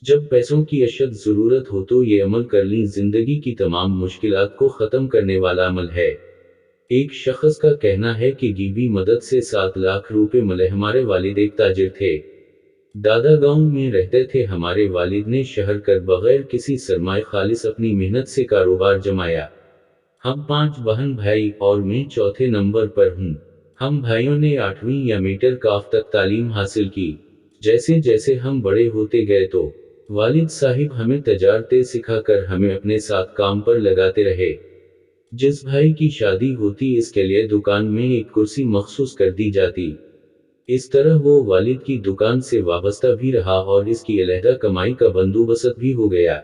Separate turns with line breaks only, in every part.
जब पैसों की अशद ज़रूरत हो तो ये अमल कर लीं, ज़िंदगी की तमाम मुश्किलात को ख़त्म करने वाला अमल है। एक शख्स का कहना है कि गिवी मदद से 7 लाख रुपए मिले। हमारे वालिद एक ताजिर थे। दादा गांव में रहते थे। हमारे वालिद ने शहर कर बगैर किसी सरमाए खालिस अपनी मेहनत से कारोबार जमाया। हम 5 बहन भाई और मैं चौथे नंबर पर हूँ। हम भाइयों ने 8वीं या मीटर काफ तक तालीम हासिल की। जैसे जैसे हम बड़े होते गए तो वालिद साहिब हमें तजारतें सिखाकर हमें अपने साथ काम पर लगाते रहे। जिस भाई की शादी होती इसके लिए दुकान में एक कुर्सी मखसूस कर दी जाती। इस तरह वो वालिद की दुकान से वाबस्ता भी रहा और इसकी अलहदा कमाई का बंदोबस्त भी हो गया।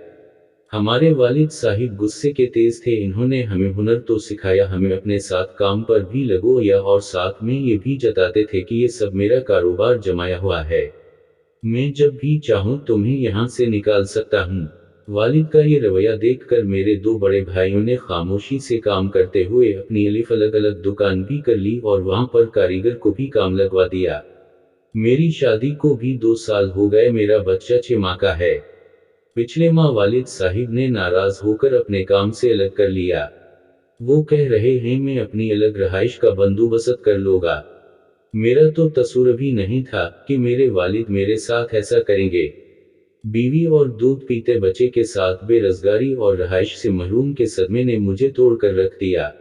हमारे वालिद साहिब गुस्से के तेज थे। इन्होंने हमें हुनर तो सिखाया, हमें अपने साथ काम पर भी लगो या, और साथ में ये भी जताते थे कि ये सब मेरा कारोबार जमाया हुआ है। मैं जब भी चाहूँ तुम्हें यहाँ से निकाल सकता हूँ। वालिद का ये रवैया देखकर मेरे 2 बड़े भाइयों ने खामोशी से काम करते हुए अपनी अलिफ अलग अलग दुकान भी कर ली और वहाँ पर कारीगर को भी काम लगवा दिया। मेरी शादी को भी 2 साल हो गए। मेरा बच्चा 6 माह का है। पिछले माह वालिद साहिब ने नाराज होकर अपने काम से अलग कर लिया। वो कह रहे हैं मैं अपनी अलग रहाइश का बंदोबस्त कर लूंगा। मेरा तो तसव्वुर भी नहीं था कि मेरे वालिद मेरे साथ ऐसा करेंगे। बीवी और दूध पीते बच्चे के साथ बेरोजगारी और रहाइश से महरूम के सदमे ने मुझे तोड़ कर रख दिया।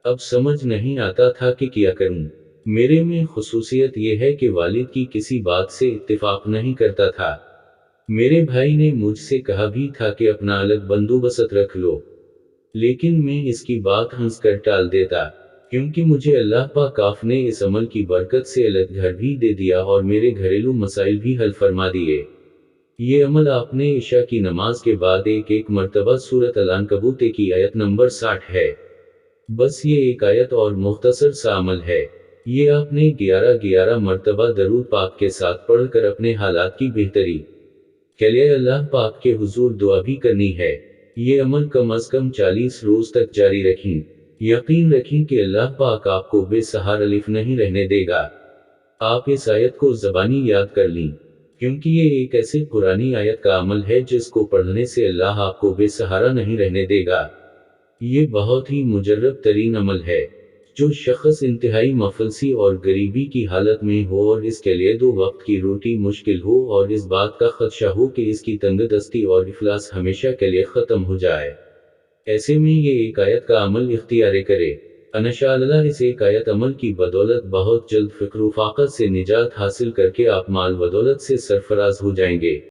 अब समझ नहीं आता था कि क्या करूं। मेरे में खुसूसियत यह है कि वालिद की किसी बात से इत्तेफाक नहीं करता था। मेरे भाई ने मुझसे कहा भी था कि अपना अलग बंदोबस्त रख लो, लेकिन मैं इसकी बात हंस कर टाल देता, क्योंकि मुझे अल्लाह पाक आप ने इस अमल की बरकत से अलग घर भी दे दिया और मेरे घरेलू मसाइल भी हल फरमा दिए। ये अमल आपने इशा की नमाज के बाद एक एक मर्तबा सूरत अल-अनकबूत की आयत नंबर 60 है। बस ये एक आयत और मुख्तसर सा अमल है। ये आपने 11-11 मर्तबा दरूद पाक के साथ पढ़कर अपने हालात की बेहतरी के लिए अल्लाह पाक के हुजूर दुआ भी करनी है। ये अमल कम अज कम 40 रोज तक जारी रखें। यकीन रखें कि अल्लाह पाक आपको बेसहारा लिफ नहीं रहने देगा। आप इस आयत को ज़बानी याद कर लें, क्योंकि ये एक ऐसी पुरानी आयत का अमल है जिसको पढ़ने से अल्लाह आपको बेसहारा नहीं रहने देगा। ये बहुत ही मुजर्रब तरीन अमल है। जो शख्स इंतहाई मफलसी और गरीबी की हालत में हो और इसके लिए 2 वक्त की रोटी मुश्किल हो और इस बात का खदशा हो कि इसकी तंगदस्ती और इफलास हमेशा के लिए ख़त्म हो जाए, ऐसे में ये एक आयत का अमल इख्तियार करे। इंशाअल्लाह इस एक आयत अमल की बदौलत बहुत जल्द फ़िक्र व फ़ाक़त से निजात हासिल करके आप माल व दौलत से सरफराज हो जाएंगे।